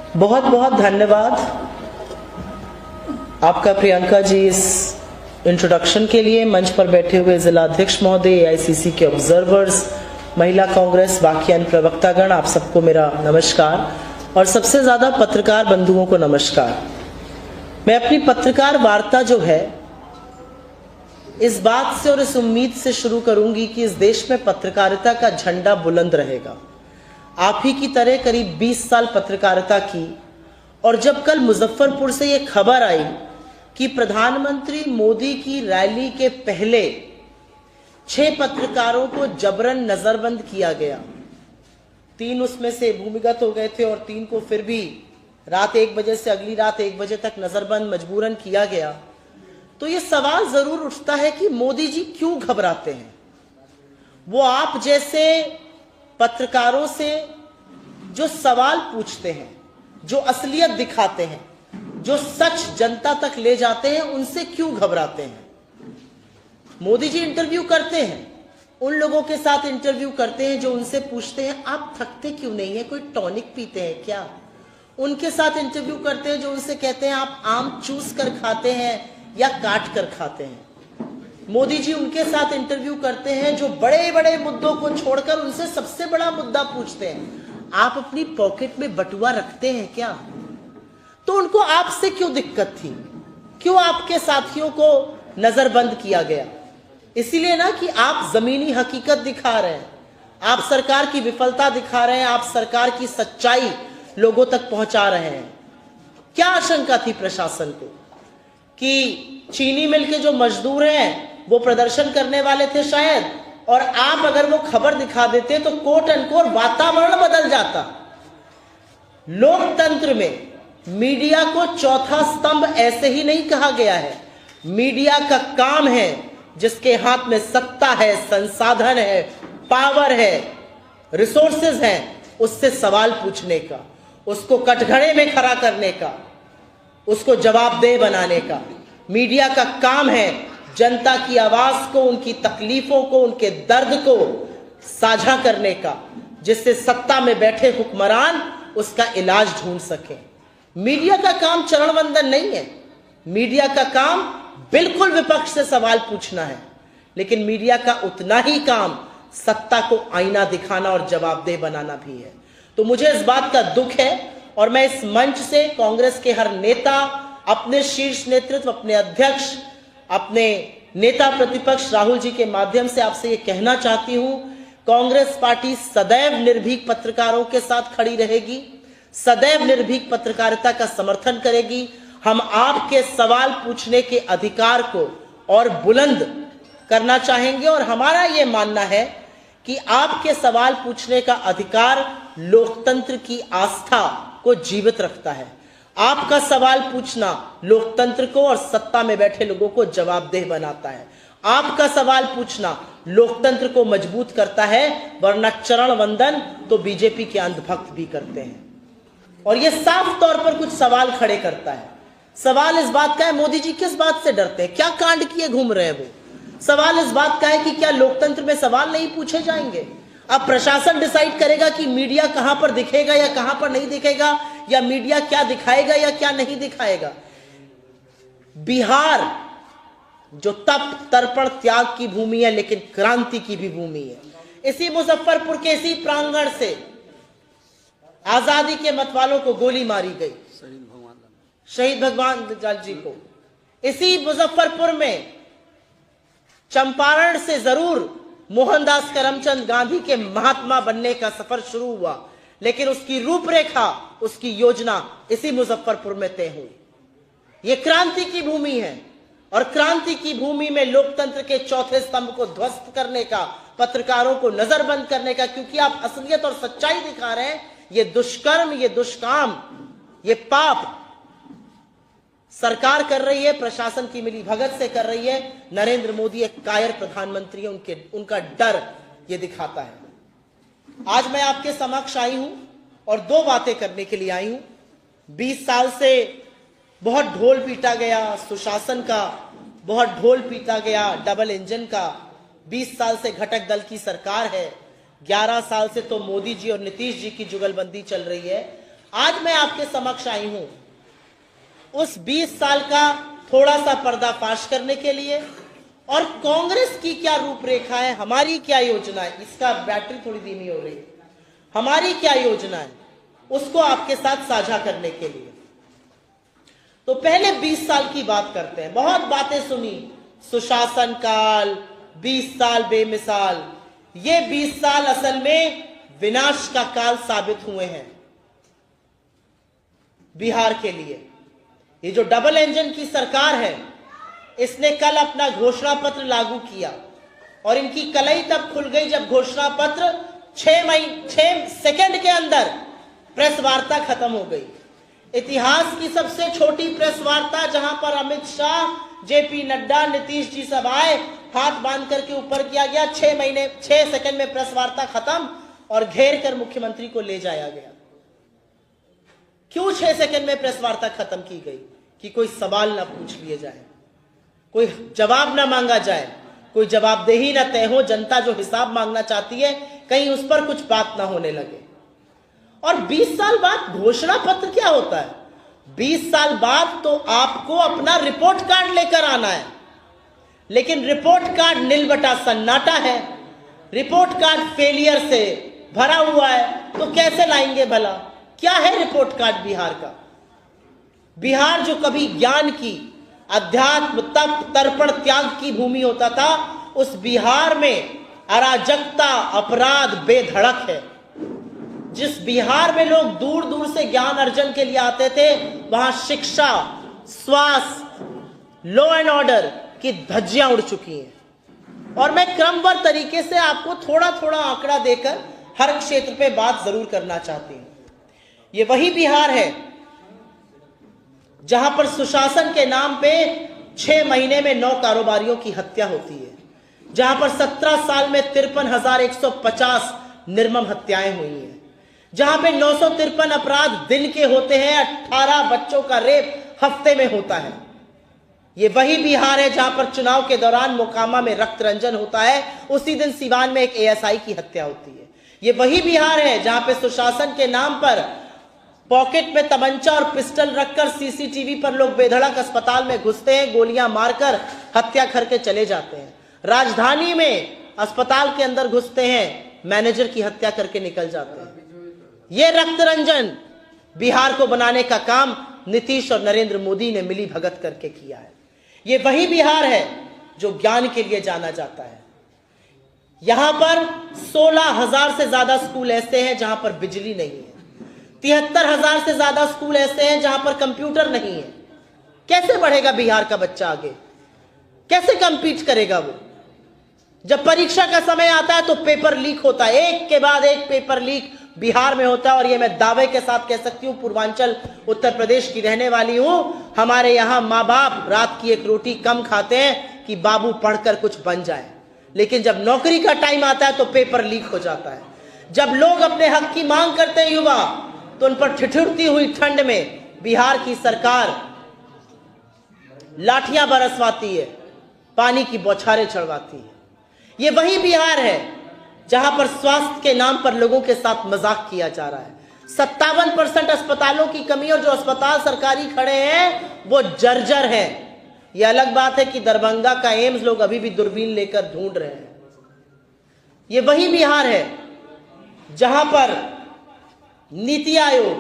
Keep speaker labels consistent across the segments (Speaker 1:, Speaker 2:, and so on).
Speaker 1: बहुत बहुत धन्यवाद आपका प्रियंका जी इस इंट्रोडक्शन के लिए। मंच पर बैठे हुए जिला अध्यक्ष महोदय, एआईसीसी के ऑब्जर्वर्स, महिला कांग्रेस, बाकी अन्य प्रवक्तागण, आप सबको मेरा नमस्कार और सबसे ज्यादा पत्रकार बंधुओं को नमस्कार। मैं अपनी पत्रकार वार्ता जो है इस बात से और इस उम्मीद से शुरू करूंगी कि इस देश में पत्रकारिता का झंडा बुलंद रहेगा। आप ही की तरह करीब 20 साल पत्रकारिता की, और जब कल मुजफ्फरपुर से ये खबर आई कि प्रधानमंत्री मोदी की रैली के पहले 6 पत्रकारों को जबरन नजरबंद किया गया, 3 उसमें से भूमिगत हो गए थे और 3 को फिर भी रात 1 बजे से अगली रात 1 बजे तक नजरबंद मजबूरन किया गया, तो ये सवाल जरूर उठता है कि मोदी जी क्यों घबराते हैं। वो आप जैसे पत्रकारों से जो सवाल पूछते हैं, जो असलियत दिखाते हैं, जो सच जनता तक ले जाते हैं, उनसे क्यों घबराते हैं। मोदी जी इंटरव्यू करते हैं, उन लोगों के साथ इंटरव्यू करते हैं जो उनसे पूछते हैं आप थकते क्यों नहीं है, कोई टॉनिक पीते हैं क्या। उनके साथ इंटरव्यू करते हैं जो उनसे कहते हैं आप आम चूस कर खाते हैं या काट कर खाते हैं। मोदी जी उनके साथ इंटरव्यू करते हैं जो बड़े बड़े मुद्दों को छोड़कर उनसे सबसे बड़ा मुद्दा पूछते हैं, आप अपनी पॉकेट में बटुआ रखते हैं क्या। तो उनको आपसे क्यों दिक्कत थी, क्यों आपके साथियों को नजरबंद किया गया। इसीलिए ना कि आप जमीनी हकीकत दिखा रहे हैं, आप सरकार की विफलता दिखा रहे हैं, आप सरकार की सच्चाई लोगों तक पहुंचा रहे हैं। क्या आशंका थी प्रशासन को कि चीनी मिल के जो मजदूर हैं वो प्रदर्शन करने वाले थे शायद, और आप अगर वो खबर दिखा देते तो कोट अनकोट वातावरण बदल जाता। लोकतंत्र में मीडिया को चौथा स्तंभ ऐसे ही नहीं कहा गया है। मीडिया का काम है, जिसके हाथ में सत्ता है, संसाधन है, पावर है, रिसोर्सेज हैं, उससे सवाल पूछने का, उसको कटघरे में खड़ा करने का, उसको जवाबदेह बनाने का। मीडिया का काम है जनता की आवाज को, उनकी तकलीफों को, उनके दर्द को साझा करने का, जिससे सत्ता में बैठे हुक्मरान उसका इलाज ढूंढ सके। मीडिया का काम चरण वंदन नहीं है। मीडिया का काम बिल्कुल विपक्ष से सवाल पूछना है, लेकिन मीडिया का उतना ही काम सत्ता को आईना दिखाना और जवाबदेह बनाना भी है। तो मुझे इस बात का दुख है और मैं इस मंच से कांग्रेस के हर नेता, अपने शीर्ष नेतृत्व, अपने अध्यक्ष, अपने नेता प्रतिपक्ष राहुल जी के माध्यम से आपसे ये कहना चाहती हूं, कांग्रेस पार्टी सदैव निर्भीक पत्रकारों के साथ खड़ी रहेगी, सदैव निर्भीक पत्रकारिता का समर्थन करेगी। हम आपके सवाल पूछने के अधिकार को और बुलंद करना चाहेंगे और हमारा ये मानना है कि आपके सवाल पूछने का अधिकार लोकतंत्र की आस्था को जीवित रखता है। आपका सवाल पूछना लोकतंत्र को और सत्ता में बैठे लोगों को जवाबदेह बनाता है। आपका सवाल पूछना लोकतंत्र को मजबूत करता है, वरना चरण वंदन तो बीजेपी के अंधभक्त भी करते हैं। और यह साफ तौर पर कुछ सवाल खड़े करता है। सवाल इस बात का है मोदी जी किस बात से डरते हैं, क्या कांड किए घूम रहे हैं वो। सवाल इस बात का है कि क्या लोकतंत्र में सवाल नहीं पूछे जाएंगे। अब प्रशासन डिसाइड करेगा कि मीडिया कहां पर दिखेगा या कहां पर नहीं दिखेगा, या मीडिया क्या दिखाएगा या क्या नहीं दिखाएगा। बिहार जो तप तर्पण त्याग की भूमि है, लेकिन क्रांति की भी भूमि है। इसी मुजफ्फरपुर के इसी प्रांगण से आजादी के मतवालों को गोली मारी गई, शहीद भगवान लाल जी को। इसी मुजफ्फरपुर में चंपारण से जरूर मोहनदास करमचंद गांधी के महात्मा बनने का सफर शुरू हुआ, लेकिन उसकी रूपरेखा, उसकी योजना इसी मुजफ्फरपुर में तय हुई। यह क्रांति की भूमि है और क्रांति की भूमि में लोकतंत्र के चौथे स्तंभ को ध्वस्त करने का, पत्रकारों को नजरबंद करने का, क्योंकि आप असलियत और सच्चाई दिखा रहे हैं, ये दुष्कर्म, ये दुष्काम, ये पाप सरकार कर रही है, प्रशासन की मिली भगत से कर रही है। नरेंद्र मोदी एक कायर प्रधानमंत्री है, उनका डर ये दिखाता है। आज मैं आपके समक्ष आई हूं और 2 बातें करने के लिए आई हूं। 20 साल से बहुत ढोल पीटा गया सुशासन का, बहुत ढोल पीटा गया डबल इंजन का। 20 साल से घटक दल की सरकार है, 11 साल से तो मोदी जी और नीतीश जी की जुगलबंदी चल रही है। आज मैं आपके समक्ष आई हूं उस 20 साल का थोड़ा सा पर्दाफाश करने के लिए और कांग्रेस की क्या रूपरेखा है, हमारी क्या योजना है, इसका बैटरी थोड़ी धीमी हो रही है, हमारी क्या योजना है उसको आपके साथ साझा करने के लिए। तो पहले 20 साल की बात करते हैं। बहुत बातें सुनी, सुशासन काल, 20 साल बेमिसाल। ये 20 साल असल में विनाश का काल साबित हुए हैं बिहार के लिए। ये जो डबल इंजन की सरकार है, इसने कल अपना घोषणा पत्र लागू किया और इनकी कलई तब खुल गई जब घोषणा पत्र 6 सेकंड के अंदर प्रेस वार्ता खत्म हो गई। इतिहास की सबसे छोटी प्रेस वार्ता, जहां पर अमित शाह, जेपी नड्डा, नीतीश जी सब आए, हाथ बांध करके ऊपर किया गया, 6 सेकंड में प्रेस वार्ता खत्म और घेर कर मुख्यमंत्री को ले जाया गया। क्यों 6 सेकंड में प्रेस वार्ता खत्म की गई? कि कोई सवाल ना पूछ लिए जाए, कोई जवाब ना मांगा जाए, कोई जवाबदेही ना तय हो, जनता जो हिसाब मांगना चाहती है कहीं उस पर कुछ बात ना होने लगे। और 20 साल बाद घोषणा पत्र क्या होता है? 20 साल बाद तो आपको अपना रिपोर्ट कार्ड लेकर आना है, लेकिन रिपोर्ट कार्ड नीलबटा सन्नाटा है, रिपोर्ट कार्ड फेलियर से भरा हुआ है, तो कैसे लाएंगे भला? क्या है रिपोर्ट कार्ड बिहार का? बिहार जो कभी ज्ञान की, अध्यात्म, तप, तर्पण, त्याग की भूमि होता था, उस बिहार में अराजकता, अपराध बेधड़क है। जिस बिहार में लोग दूर दूर से ज्ञान अर्जन के लिए आते थे, वहां शिक्षा, स्वास्थ्य, लॉ एंड ऑर्डर की धज्जियां उड़ चुकी हैं। और मैं क्रमबद्ध तरीके से आपको थोड़ा थोड़ा आंकड़ा देकर हर क्षेत्र पे बात जरूर करना चाहती हूं। ये वही बिहार है जहां पर सुशासन के नाम पे 6 महीने में 9 कारोबारियों की हत्या होती है, जहां पर 17 साल में 53,150 निर्मम हत्याएं हुई हैं, जहां पे 953 अपराध दिन के होते हैं, 18 बच्चों का रेप हफ्ते में होता है। ये वही बिहार है जहां पर चुनाव के दौरान मोकामा में रक्त रंजन होता है, उसी दिन सिवान में एक एएसआई की हत्या होती है। ये वही बिहार है जहां पे सुशासन के नाम पर पॉकेट में तमंचा और पिस्टल रखकर सीसीटीवी पर लोग बेधड़क अस्पताल में घुसते हैं, गोलियां मारकर हत्या करके चले जाते हैं। राजधानी में अस्पताल के अंदर घुसते हैं, मैनेजर की हत्या करके निकल जाते हैं। ये रक्त रंजन बिहार को बनाने का काम नीतीश और नरेंद्र मोदी ने मिली भगत करके किया है। ये वही बिहार है जो ज्ञान के लिए जाना जाता है। यहां पर 16,000 से ज्यादा स्कूल ऐसे हैं जहां पर बिजली नहीं है, 73,000 से ज्यादा स्कूल ऐसे हैं जहां पर कंप्यूटर नहीं है। कैसे बढ़ेगा बिहार का बच्चा आगे? कैसे कंपीट करेगा वो? जब परीक्षा का समय आता है तो पेपर लीक होता है, एक के बाद एक पेपर लीक बिहार में होता है। और ये मैं दावे के साथ कह सकती हूँ, पूर्वांचल उत्तर प्रदेश की रहने वाली हूं, हमारे यहाँ माँ बाप रात की एक रोटी कम खाते हैं कि बाबू पढ़कर कुछ बन जाए, लेकिन जब नौकरी का टाइम आता है तो पेपर लीक हो जाता है। जब लोग अपने हक की मांग करते हैं युवा, तो उन पर ठिठुरती हुई ठंड में बिहार की सरकार लाठियां बरसवाती है, पानी की बौछारें चढ़वाती है। ये वही बिहार है जहां पर स्वास्थ्य के नाम पर लोगों के साथ मजाक किया जा रहा है। 57% अस्पतालों की कमी, और जो अस्पताल सरकारी खड़े हैं वो जर्जर हैं। ये अलग बात है कि दरभंगा का एम्स लोग अभी भी दूरबीन लेकर ढूंढ रहे हैं। ये वही बिहार है जहां पर नीति आयोग,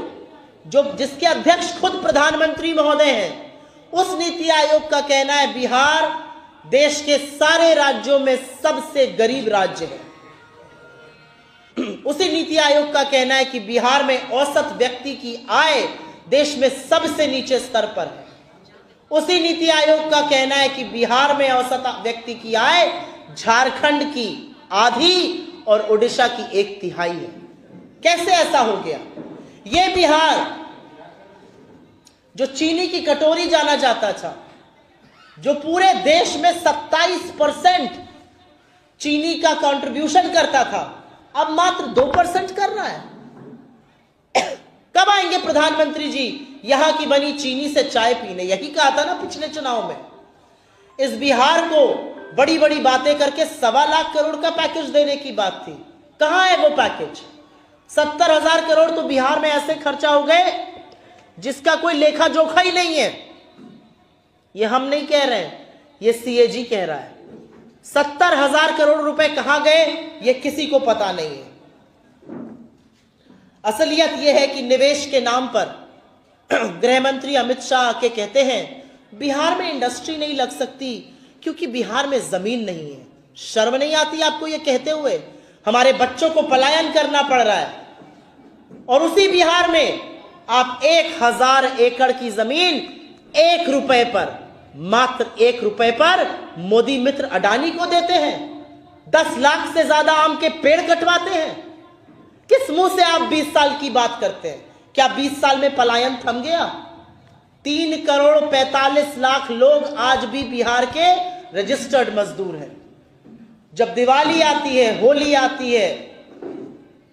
Speaker 1: जो जिसके अध्यक्ष खुद प्रधानमंत्री महोदय हैं, उस नीति आयोग का कहना है बिहार देश के सारे राज्यों में सबसे गरीब राज्य है। उसी नीति आयोग का कहना है कि बिहार में औसत व्यक्ति की आय देश में सबसे नीचे स्तर पर है। उसी नीति आयोग का कहना है कि बिहार में औसत व्यक्ति की आय झारखंड की आधी और ओडिशा की 1/3 है। कैसे ऐसा हो गया? ये बिहार जो चीनी की कटोरी जाना जाता था, जो पूरे देश में 27% चीनी का कंट्रीब्यूशन करता था, अब मात्र 2% कर रहा है। कब आएंगे प्रधानमंत्री जी यहां की बनी चीनी से चाय पीने? यही कहा था ना पिछले चुनाव में। इस बिहार को बड़ी बड़ी बातें करके 1.25 लाख करोड़ का पैकेज देने की बात थी। कहां है वो पैकेज? 70,000 करोड़ तो बिहार में ऐसे खर्चा हो गए जिसका कोई लेखा जोखा ही नहीं है। ये हम नहीं कह रहे हैं, ये सीएजी कह रहा है। 70,000 करोड़ रुपए कहां गए ये किसी को पता नहीं है। असलियत यह है कि निवेश के नाम पर गृह मंत्री अमित शाह के कहते हैं बिहार में इंडस्ट्री नहीं लग सकती क्योंकि बिहार में जमीन नहीं है। शर्म नहीं आती आपको ये कहते हुए? हमारे बच्चों को पलायन करना पड़ रहा है और उसी बिहार में आप 1,000 एकड़ की जमीन 1 रुपए पर, मात्र 1 रुपए पर मोदी मित्र अडानी को देते हैं। 10 लाख से ज्यादा आम के पेड़ कटवाते हैं। किस मुंह से आप 20 साल की बात करते हैं? क्या 20 साल में पलायन थम गया? 3 करोड़ 45 लाख लोग आज भी बिहार के रजिस्टर्ड मजदूर हैं। जब दिवाली आती है, होली आती है,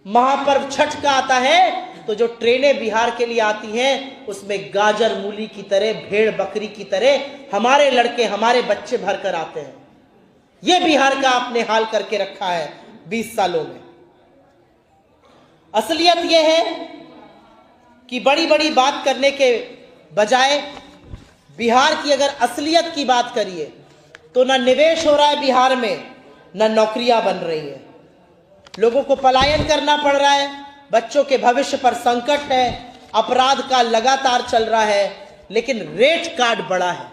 Speaker 1: महापर्व छठ का आता है, तो जो ट्रेनें बिहार के लिए आती हैं उसमें गाजर मूली की तरह, भेड़ बकरी की तरह हमारे लड़के, हमारे बच्चे भर कर आते हैं। यह बिहार का आपने हाल करके रखा है 20 सालों में। असलियत यह है कि बड़ी बड़ी बात करने के बजाय बिहार की अगर असलियत की बात करिए तो ना निवेश हो रहा है बिहार में, ना नौकरियां बन रही हैं। लोगों को पलायन करना पड़ रहा है, बच्चों के भविष्य पर संकट है, अपराध का लगातार चल रहा है, लेकिन रेट कार्ड बड़ा है।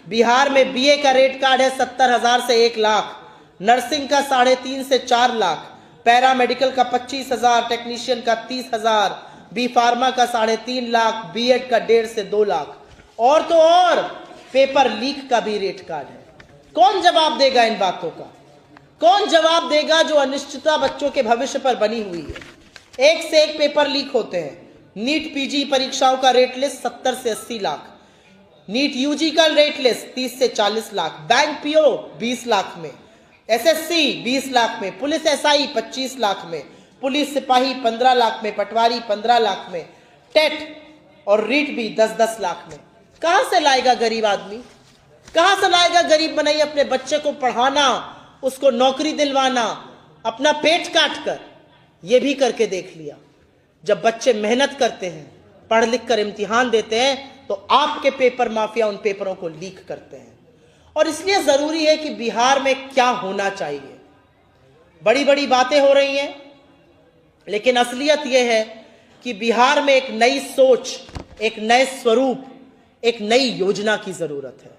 Speaker 1: बिहार में बीए का रेट कार्ड है 70,000 से 1 लाख, नर्सिंग का 3.5 से 4 लाख, पैरामेडिकल का 25,000, टेक्नीशियन का 30,000, बी फार्मा का 3.5 लाख, बीएड का 1.5 से 2 लाख, और तो और पेपर लीक का भी रेट कार्ड है। कौन जवाब देगा इन बातों का? कौन जवाब देगा जो अनिश्चितता बच्चों के भविष्य पर बनी हुई है? एक से एक पेपर लीक होते हैं। नीट पीजी परीक्षाओं का रेट लिस्ट 70 से 80 लाख, नीट यूजी का रेट लिस्ट 30 से 40 लाख, बैंक पीओ 20 लाख में, एसएससी 20 लाख में, पुलिस एसआई 25 लाख में, पुलिस सिपाही 15 लाख में, पटवारी 15 लाख में, टेट और रीट भी 10-10 लाख में। कहां से लाएगा गरीब आदमी? कहां से लाएगा गरीब बनाई अपने बच्चे को पढ़ाना, उसको नौकरी दिलवाना, अपना पेट काट कर? यह भी करके देख लिया। जब बच्चे मेहनत करते हैं, पढ़ लिख कर इम्तिहान देते हैं, तो आपके पेपर माफिया उन पेपरों को लीक करते हैं। और इसलिए जरूरी है कि बिहार में क्या होना चाहिए। बड़ी बड़ी बातें हो रही हैं, लेकिन असलियत यह है कि बिहार में एक नई सोच, एक नए स्वरूप, एक नई योजना की जरूरत है।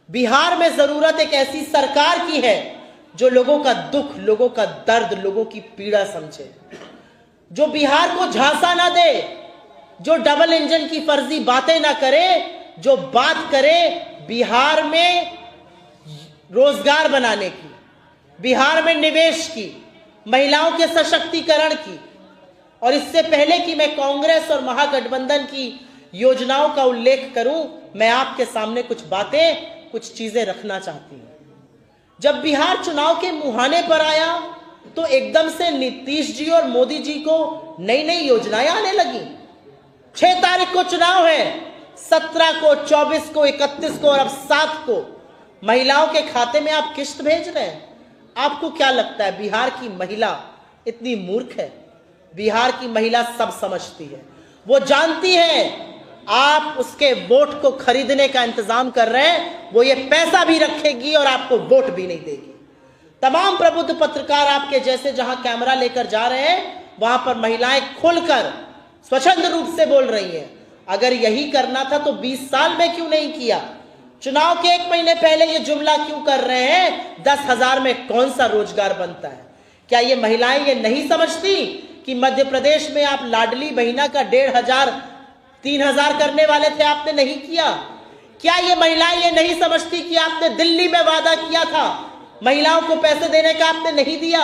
Speaker 1: बिहार में जरूरत एक ऐसी सरकार की है जो लोगों का दुख, लोगों का दर्द, लोगों की पीड़ा समझे, जो बिहार को झांसा ना दे, जो डबल इंजन की फर्जी बातें ना करे, जो बात करे बिहार में रोजगार बनाने की, बिहार में निवेश की, महिलाओं के सशक्तिकरण की। और इससे पहले कि मैं कांग्रेस और महागठबंधन की योजनाओं का उल्लेख करूं, मैं आपके सामने कुछ बातें, कुछ चीजें रखना चाहती हूं। जब बिहार चुनाव के मुहाने पर आया तो एकदम से नीतीश जी और मोदी जी को नई नई योजनाएं आने लगी। 6 तारीख को चुनाव है, 17 को, 24 को, 31 को और अब 7 को महिलाओं के खाते में आप किस्त भेज रहे हैं। आपको क्या लगता है बिहार की महिला इतनी मूर्ख है? बिहार की महिला सब समझती है। वो जानती है आप उसके वोट को खरीदने का इंतजाम कर रहे हैं, वो ये पैसा भी रखेगी और आपको वोट भी नहीं देगी। तमाम प्रबुद्ध पत्रकार आपके जैसे जहां कैमरा लेकर जा रहे हैं, वहां पर महिलाएं खुलकर स्वच्छंद रूप से बोल रही हैं। अगर यही करना था तो 20 साल में क्यों नहीं किया? चुनाव के 1 महीने पहले ये जुमला क्यों कर रहे हैं? 10,000 में कौन सा रोजगार बनता है? क्या ये महिलाएं ये नहीं समझती कि मध्य प्रदेश में आप लाडली बहिना का 1,500 3,000 करने वाले थे, आपने नहीं किया? क्या ये महिलाएं ये नहीं समझती कि आपने दिल्ली में वादा किया था महिलाओं को पैसे देने का, आपने नहीं दिया?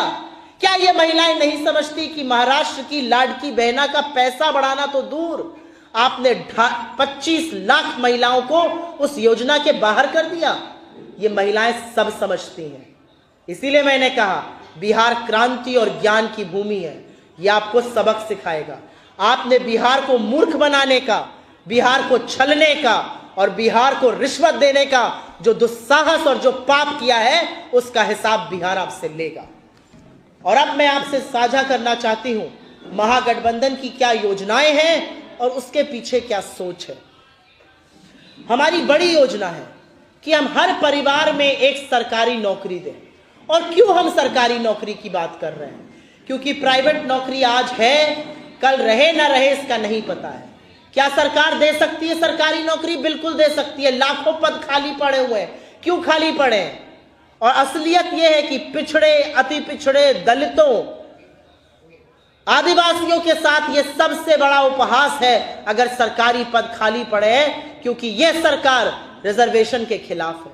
Speaker 1: क्या ये महिलाएं नहीं समझती कि महाराष्ट्र की लाडकी बहना का पैसा बढ़ाना तो दूर, आपने 25 लाख महिलाओं को उस योजना के बाहर कर दिया? ये महिलाएं सब समझती हैं। इसीलिए मैंने कहा बिहार क्रांति और ज्ञान की भूमि है। ये आपको सबक सिखाएगा। आपने बिहार को मूर्ख बनाने का, बिहार को छलने का और बिहार को रिश्वत देने का जो दुस्साहस और जो पाप किया है, उसका हिसाब बिहार आपसे लेगा। और अब मैं आपसे साझा करना चाहती हूं महागठबंधन की क्या योजनाएं हैं और उसके पीछे क्या सोच है। हमारी बड़ी योजना है कि हम हर परिवार में एक सरकारी नौकरी दें। और क्यों हम सरकारी नौकरी की बात कर रहे हैं? क्योंकि प्राइवेट नौकरी आज है, कल रहे ना रहे इसका नहीं पता है। क्या सरकार दे सकती है सरकारी नौकरी? बिल्कुल दे सकती है। लाखों पद खाली पड़े हुए हैं। क्यों खाली पड़े हैं? और असलियत यह है कि पिछड़े, अति पिछड़े, दलितों, आदिवासियों के साथ यह सबसे बड़ा उपहास है अगर सरकारी पद खाली पड़े हैं, क्योंकि यह सरकार रिजर्वेशन के खिलाफ है।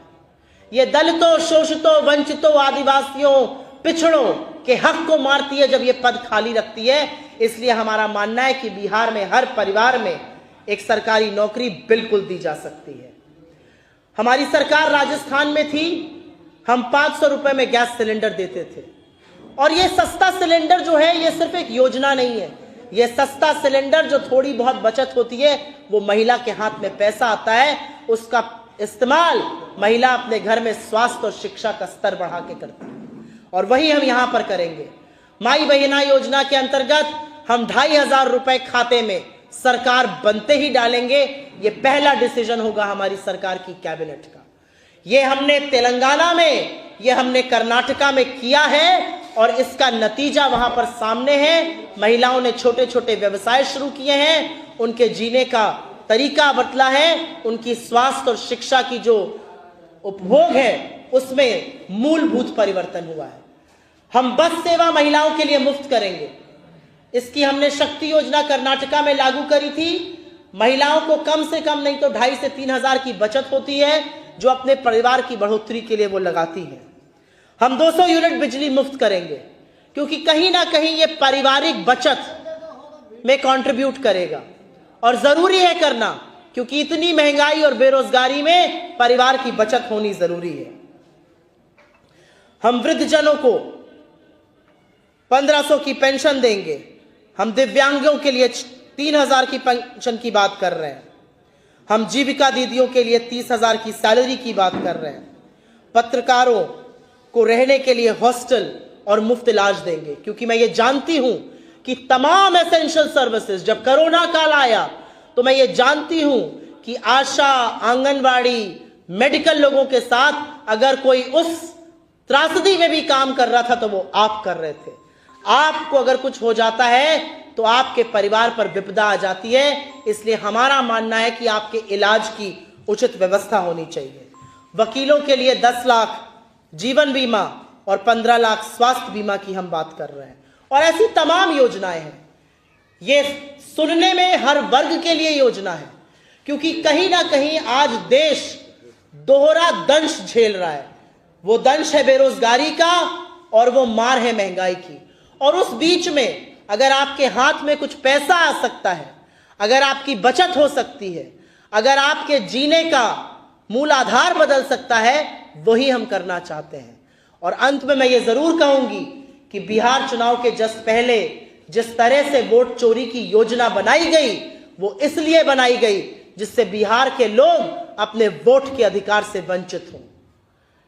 Speaker 1: यह दलितों, शोषितों, वंचितों, आदिवासियों, पिछड़ों के हक को मारती है जब यह पद खाली रखती है। इसलिए हमारा मानना है कि बिहार में हर परिवार में एक सरकारी नौकरी बिल्कुल दी जा सकती है। हमारी सरकार राजस्थान में थी, हम 500 रुपए में गैस सिलेंडर देते थे। और यह सस्ता सिलेंडर जो है, यह सिर्फ एक योजना नहीं है। यह सस्ता सिलेंडर जो थोड़ी बहुत बचत होती है, वो महिला के हाथ में पैसा आता है, उसका इस्तेमाल महिला अपने घर में स्वास्थ्य और शिक्षा का स्तर बढ़ा के करती है। और वही हम यहां पर करेंगे। माई बहिना योजना के अंतर्गत हम 2500 रुपए खाते में सरकार बनते ही डालेंगे। ये पहला डिसीजन होगा हमारी सरकार की कैबिनेट का। ये हमने तेलंगाना में, ये हमने कर्नाटका में किया है और इसका नतीजा वहां पर सामने है। महिलाओं ने छोटे छोटे व्यवसाय शुरू किए हैं, उनके जीने का तरीका बदला है, उनकी स्वास्थ्य और शिक्षा की जो उपभोग है उसमें मूलभूत परिवर्तन हुआ है। हम बस सेवा महिलाओं के लिए मुफ्त करेंगे। इसकी हमने शक्ति योजना कर्नाटका में लागू करी थी। महिलाओं को कम से कम नहीं तो 2500 से 3000 की बचत होती है, जो अपने परिवार की बढ़ोतरी के लिए वो लगाती है। हम 200 यूनिट बिजली मुफ्त करेंगे, क्योंकि कहीं ना कहीं ये पारिवारिक बचत में कंट्रीब्यूट करेगा और जरूरी है करना, क्योंकि इतनी महंगाई और बेरोजगारी में परिवार की बचत होनी जरूरी है। हम वृद्धजनों को 1500 की पेंशन देंगे। हम दिव्यांगों के लिए 3000 की पेंशन की बात कर रहे हैं। हम जीविका दीदियों के लिए 30,000 की सैलरी की बात कर रहे हैं। पत्रकारों को रहने के लिए हॉस्टल और मुफ्त इलाज देंगे, क्योंकि मैं ये जानती हूं कि तमाम एसेंशियल सर्विसेज, जब कोरोना काल आया तो मैं ये जानती हूं कि आशा, आंगनवाड़ी, मेडिकल लोगों के साथ अगर कोई उस त्रासदी में भी काम कर रहा था तो वो आप कर रहे थे। आपको अगर कुछ हो जाता है तो आपके परिवार पर विपदा आ जाती है। इसलिए हमारा मानना है कि आपके इलाज की उचित व्यवस्था होनी चाहिए। वकीलों के लिए 10 लाख जीवन बीमा और 15 लाख स्वास्थ्य बीमा की हम बात कर रहे हैं। और ऐसी तमाम योजनाएं हैं। ये सुनने में हर वर्ग के लिए योजना है, क्योंकि कहीं ना कहीं आज देश दोहरा दंश झेल रहा है। वो दंश है बेरोजगारी का और वो मार है महंगाई की। और उस बीच में अगर आपके हाथ में कुछ पैसा आ सकता है, अगर आपकी बचत हो सकती है, अगर आपके जीने का मूल आधार बदल सकता है, वही हम करना चाहते हैं। और अंत में मैं ये जरूर कहूंगी कि बिहार चुनाव के जस्ट पहले जिस तरह से वोट चोरी की योजना बनाई गई, वो इसलिए बनाई गई जिससे बिहार के लोग अपने वोट के अधिकार से वंचित हों।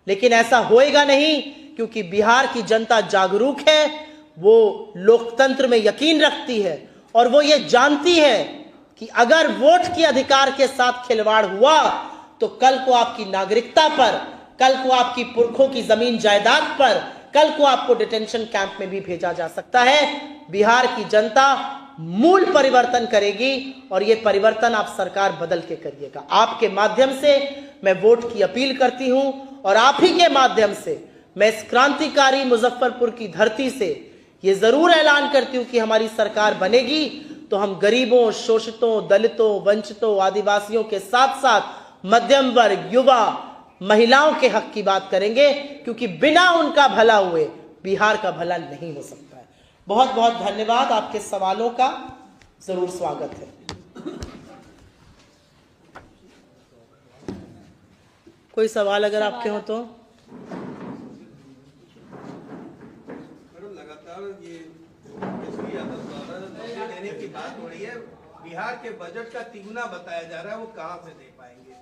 Speaker 1: लेकिन ऐसा होएगा नहीं, क्योंकि बिहार की जनता जागरूक है, वो लोकतंत्र में यकीन रखती है और वो ये जानती है कि अगर वोट के अधिकार के साथ खिलवाड़ हुआ तो कल को आपकी नागरिकता पर, कल को आपकी पुरखों की जमीन जायदाद पर, कल को आपको डिटेंशन कैंप में भी भेजा जा सकता है। बिहार की जनता मूल परिवर्तन करेगी और ये परिवर्तन आप सरकार बदल के करिएगा। आपके माध्यम से मैं वोट की अपील करती हूं और आप ही के माध्यम से मैं इस क्रांतिकारी मुजफ्फरपुर की धरती से ये जरूर ऐलान करती हूं कि हमारी सरकार बनेगी तो हम गरीबों, शोषितों, दलितों, वंचितों, आदिवासियों के साथ साथ मध्यम वर्ग, युवा, महिलाओं के हक की बात करेंगे, क्योंकि बिना उनका भला हुए बिहार का भला नहीं हो सकता है। बहुत बहुत धन्यवाद। आपके सवालों का जरूर स्वागत है। कोई सवाल अगर आपके हो तो?
Speaker 2: लगातार ये देने की बात हो रही है, बिहार के बजट का तिगुना बताया जा रहा है, वो कहां से दे पाएंगे?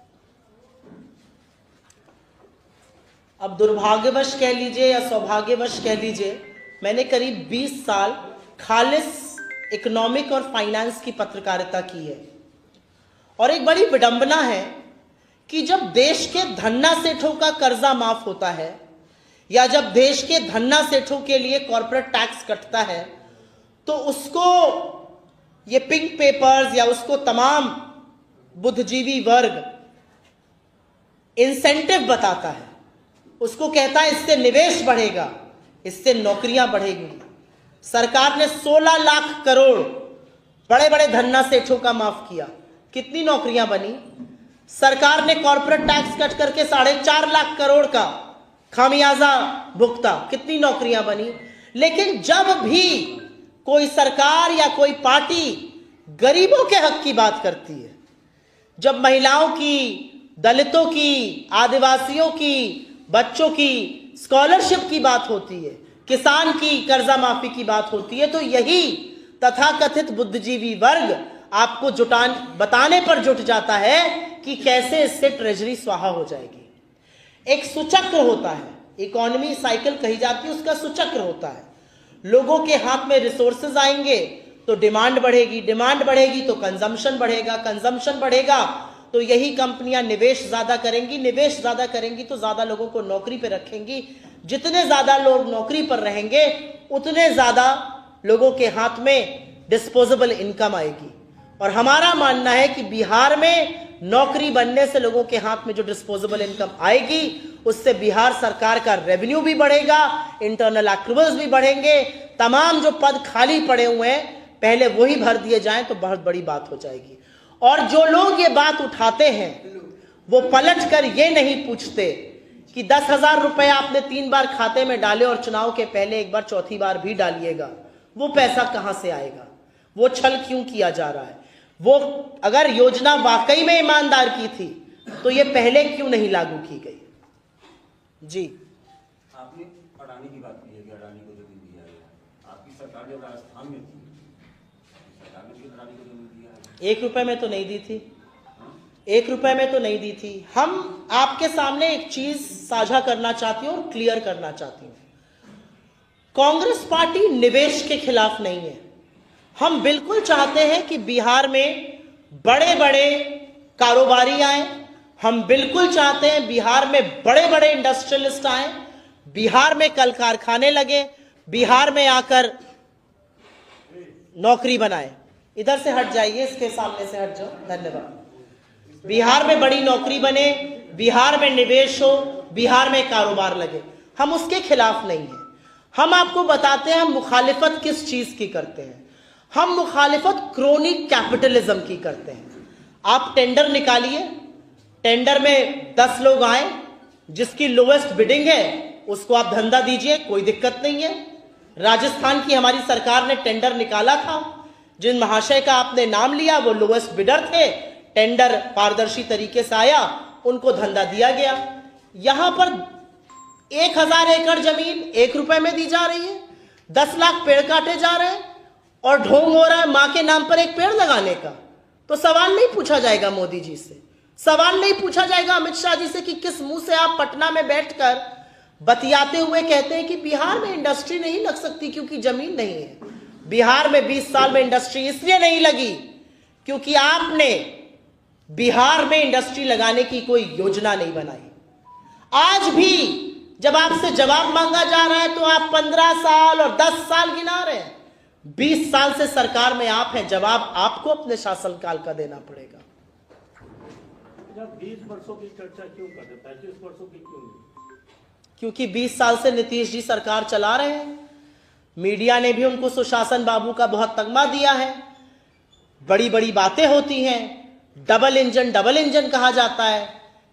Speaker 1: अब दुर्भाग्यवश कह लीजिए या सौभाग्यवश कह लीजिए, मैंने करीब 20 साल खालिस इकोनॉमिक और फाइनेंस की पत्रकारिता की है। और एक बड़ी विडंबना है कि जब देश के धन्ना सेठों का कर्जा माफ होता है या जब देश के धन्ना सेठों के लिए कॉर्पोरेट टैक्स कटता है तो उसको ये पिंक पेपर्स या उसको तमाम बुद्धिजीवी वर्ग इंसेंटिव बताता है, उसको कहता है इससे निवेश बढ़ेगा, इससे नौकरियां बढ़ेगी। सरकार ने 16 लाख करोड़ बड़े बड़े धन्ना सेठों का माफ किया, कितनी नौकरियां बनी? सरकार ने कॉर्पोरेट टैक्स कट करके 4.5 लाख करोड़ का खामियाजा भुगता, कितनी नौकरियां बनी? लेकिन जब भी कोई सरकार या कोई पार्टी गरीबों के हक की बात करती है, जब महिलाओं की, दलितों की, आदिवासियों की, बच्चों की स्कॉलरशिप की बात होती है, किसान की कर्जा माफी की बात होती है, तो यही तथाकथित बुद्धिजीवी वर्ग आपको बताने पर जुट जाता है कि कैसे इससे ट्रेजरी स्वाहा हो जाएगी। एक सुचक्र होता है, इकोनॉमी साइकिल कही जाती है, उसका सुचक्र होता है। लोगों के हाथ में रिसोर्सेज आएंगे तो डिमांड बढ़ेगी, डिमांड बढ़ेगी तो कंजम्पशन बढ़ेगा, कंजम्पशन बढ़ेगा तो यही कंपनियां निवेश ज्यादा करेंगी, निवेश ज्यादा करेंगी तो ज्यादा लोगों को नौकरी पर रखेंगी। जितने ज्यादा लोग नौकरी पर रहेंगे उतने ज्यादा लोगों के हाथ में डिस्पोजेबल इनकम आएगी। और हमारा मानना है कि बिहार में नौकरी बनने से लोगों के हाथ में जो डिस्पोजेबल इनकम आएगी उससे बिहार सरकार का रेवेन्यू भी बढ़ेगा, इंटरनल एक्रूवल्स भी बढ़ेंगे, तमाम जो पद खाली पड़े हुए हैं पहले वही भर दिए जाएं तो बहुत बड़ी बात हो जाएगी। और जो लोग ये बात उठाते हैं वो पलट कर ये नहीं पूछते कि 10,000 रुपए आपने 3 बार खाते में डाले और चुनाव के पहले एक बार चौथी बार भी डालिएगा, वो पैसा कहां से आएगा, वो छल क्यों किया जा रहा है, वो अगर योजना वाकई में ईमानदार की थी तो ये पहले क्यों नहीं लागू की गई। जी,
Speaker 3: आपने अडानी की बात की है कि अडानी को जमीन दिया गया, आपकी सरकार जब राजस्थान में थी सरकार ने भी अडानी को जमीन दिया है?
Speaker 1: 1 रुपए में तो नहीं दी थी, 1 रुपए में तो नहीं दी थी। हम आपके सामने एक चीज साझा करना चाहती हूँ और क्लियर करना चाहती हूँ, कांग्रेस पार्टी निवेश के खिलाफ नहीं है। हम बिल्कुल चाहते हैं कि बिहार में बड़े बड़े कारोबारी आए, हम बिल्कुल चाहते हैं बिहार में बड़े बड़े इंडस्ट्रियलिस्ट आए, बिहार में कल कारखाने लगे, बिहार में आकर नौकरी बनाए। इधर से हट जाइए, इसके सामने से हट जाओ, धन्यवाद। बिहार में बड़ी नौकरी बने, बिहार में निवेश हो, बिहार में कारोबार लगे, हम उसके खिलाफ नहीं हैं। हम आपको बताते हैं हम मुखालिफत किस चीज की करते हैं। हम मुखालिफत क्रोनिक कैपिटलिज्म की करते हैं। आप टेंडर निकालिए, टेंडर में 10 लोग आए, जिसकी लोएस्ट बिडिंग है उसको आप धंधा दीजिए, कोई दिक्कत नहीं है। राजस्थान की हमारी सरकार ने टेंडर निकाला था, जिन महाशय का आपने नाम लिया वो लोएस्ट बिडर थे, टेंडर पारदर्शी तरीके से आया, उनको धंधा दिया गया। यहां पर 1000 एकड़ जमीन 1 रुपए में दी जा रही है, 10 लाख पेड़ काटे जा रहे हैं और ढोंग हो रहा है मां के नाम पर एक पेड़ लगाने का। तो सवाल नहीं पूछा जाएगा मोदी जी से, सवाल नहीं पूछा जाएगा अमित शाह जी से कि किस मुंह से आप पटना में बैठकर बतियाते हुए कहते हैं कि बिहार में इंडस्ट्री नहीं लग सकती क्योंकि जमीन नहीं है। बिहार में 20 साल में इंडस्ट्री इसलिए नहीं लगी क्योंकि आपने बिहार में इंडस्ट्री लगाने की कोई योजना नहीं बनाई। आज भी जब आपसे जवाब मांगा जा रहा है तो आप 15 साल और 10 साल गिना रहे हैं। 20 साल से सरकार में आप हैं, जवाब आपको अपने शासनकाल का देना पड़ेगा।
Speaker 3: 20 वर्षों की चर्चा क्यों कर रहे, 35 वर्षों की क्यों नहीं?
Speaker 1: क्योंकि 20 साल से नीतीश जी सरकार चला रहे हैं। मीडिया ने भी उनको सुशासन बाबू का बहुत तगमा दिया है, बड़ी बड़ी बातें होती हैं, डबल इंजन कहा जाता है।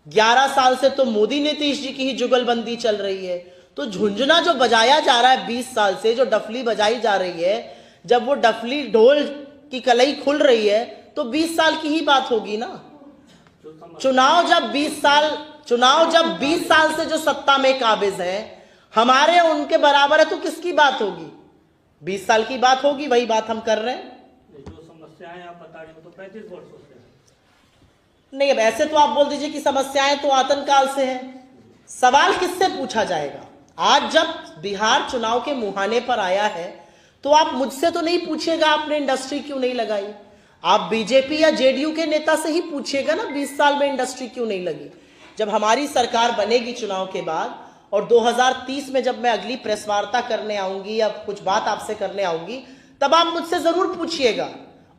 Speaker 1: 11 साल से तो मोदी नीतीश जी की ही जुगलबंदी चल रही है। तो झुंझुना जो बजाया जा रहा है 20 साल से, जो डफली बजाई जा रही है, जब वो डफली ढोल की कलई खुल रही है तो 20 साल की ही बात होगी ना। चुनाव जब 20 साल से जो सत्ता में काबिज हैं, हमारे उनके बराबर है तो किसकी बात होगी? 20 साल की बात होगी, वही बात हम कर रहे हैं।
Speaker 3: जो समस्याएं आप बता रहे हो तो 35 वर्षों से
Speaker 1: नहीं। अब ऐसे तो आप बोल दीजिए कि समस्याएं तो आतंक काल से हैं। सवाल किससे पूछा जाएगा? आज जब बिहार चुनाव के मुहाने पर आया है तो आप मुझसे तो नहीं पूछिएगा आपने इंडस्ट्री क्यों नहीं लगाई, आप बीजेपी या जेडीयू के नेता से ही पूछिएगा ना 20 साल में इंडस्ट्री क्यों नहीं लगी। जब हमारी सरकार बनेगी चुनाव के बाद और 2030 में जब मैं अगली प्रेस वार्ता करने आऊंगी या कुछ बात आपसे करने आऊंगी, तब आप मुझसे जरूर पूछिएगा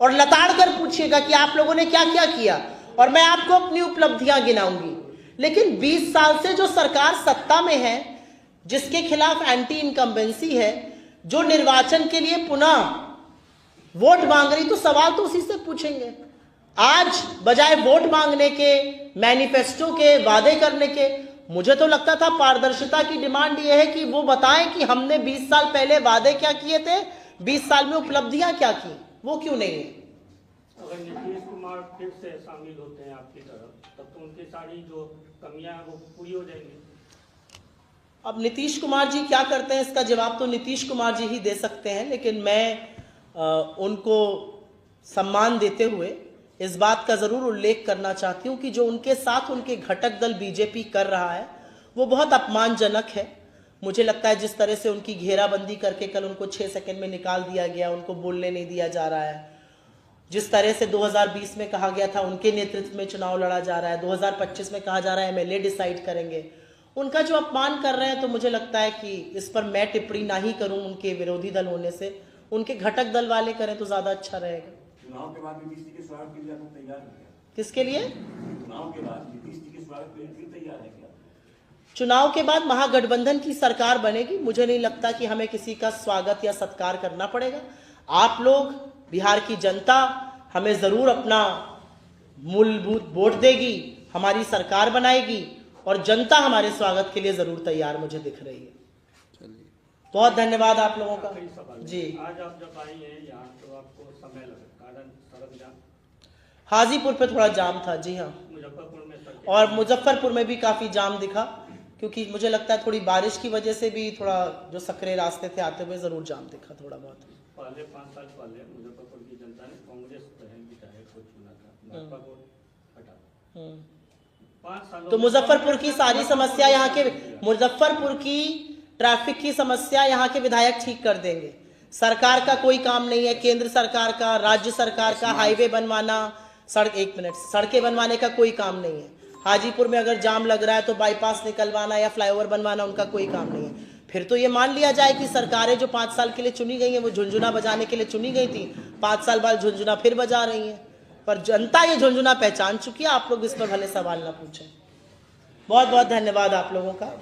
Speaker 1: और लताड़ कर पूछिएगा कि आप लोगों ने क्या क्या किया, और मैं आपको अपनी उपलब्धियां गिनाऊंगी। लेकिन 20 साल से जो सरकार सत्ता में है, जिसके खिलाफ एंटी इनकम्बेंसी है, जो निर्वाचन के लिए पुनः वोट मांग रही, तो सवाल तो उसी से पूछेंगे। आज बजाय वोट मांगने के, मैनिफेस्टो के, वादे करने के, मुझे तो लगता था पारदर्शिता की डिमांड यह है कि वो बताएं कि हमने 20 साल पहले वादे क्या किए थे, 20 साल में उपलब्धियां क्या की, वो क्यों नहीं है।
Speaker 4: अगर नीतीश कुमार फिर से शामिल होते हैं आपकी तरफ, तब तो उनकी सारी जो कमियां हैं वो पूरी हो जाएंगी।
Speaker 1: अब नीतीश कुमार जी क्या करते हैं इसका जवाब तो नीतीश कुमार जी ही दे सकते हैं, लेकिन मैं उनको सम्मान देते हुए इस बात का जरूर उल्लेख करना चाहती हूं कि जो उनके साथ उनके घटक दल बीजेपी कर रहा है वो बहुत अपमानजनक है। मुझे लगता है जिस तरह से उनकी घेराबंदी करके कल उनको 6 सेकंड में निकाल दिया गया, उनको बोलने नहीं दिया जा रहा है, जिस तरह से 2020 में कहा गया था उनके नेतृत्व में चुनाव लड़ा जा रहा है, 2025 में कहा जा रहा है एमएलए डिसाइड करेंगे, उनका जो अपमान कर रहे हैं, तो मुझे लगता है कि इस पर मैं टिप्पणी ना ही करूं उनके विरोधी दल होने से, उनके घटक दल वाले करें तो ज्यादा अच्छा रहेगा।
Speaker 3: चुनाव के बाद नीतीश जी के स्वागत के लिए आप तैयार हैं क्या?
Speaker 1: किसके लिए?
Speaker 3: चुनाव के बाद नीतीश जी के स्वागत के लिए फिर तैयार है क्या?
Speaker 1: चुनाव के बाद महागठबंधन की सरकार बनेगी, मुझे नहीं लगता कि हमें किसी का स्वागत या सत्कार करना पड़ेगा। आप लोग, बिहार की जनता हमें जरूर अपना मूलभूत वोट देगी, हमारी सरकार बनाएगी और जनता हमारे स्वागत के लिए जरूर तैयार मुझे दिख रही है। बहुत धन्यवाद आप लोगों का
Speaker 4: आखिरी सवाल
Speaker 1: जी।
Speaker 4: आज आप जब आई हैं यहाँ तो आपको समय लगा, कारण सड़क जाम,
Speaker 1: हाजीपुर पे थोड़ा जाम था जी हाँ,
Speaker 4: मुजफ्फरपुर में सड़कें,
Speaker 1: और मुजफ्फरपुर में भी काफी जाम दिखा, क्योंकि मुझे लगता है थोड़ी बारिश की वजह से भी थोड़ा जो सकरे रास्ते थे आते हुए जरूर जाम दिखा थोड़ा बहुत।
Speaker 4: पहले 5 साल पहले मुजफ्फरपुर की जनता ने कांग्रेस विधायक को चुना था, भाजपा को हटा। 5 सालों
Speaker 1: तो मुजफ्फरपुर की सारी समस्या यहाँ के, मुजफ्फरपुर की ट्रैफिक की समस्या यहाँ के विधायक ठीक कर देंगे। सरकार का कोई काम नहीं है, केंद्र सरकार का, राज्य सरकार का हाईवे बनवाना, सड़कें बनवाने का कोई काम नहीं है। हाजीपुर में अगर जाम लग रहा है तो बाईपास निकलवाना या फ्लाईओवर बनवाना उनका कोई काम नहीं है। फिर तो ये मान लिया जाए कि सरकारें जो 5 साल के लिए चुनी गई हैं वो झुंझुना बजाने के लिए चुनी गई थी, 5 साल बाद झुंझुना फिर बजा रही हैं, पर जनता ये झुंझुना पहचान चुकी है। आप लोग इस पर भले सवाल ना पूछें। बहुत बहुत धन्यवाद आप लोगों का।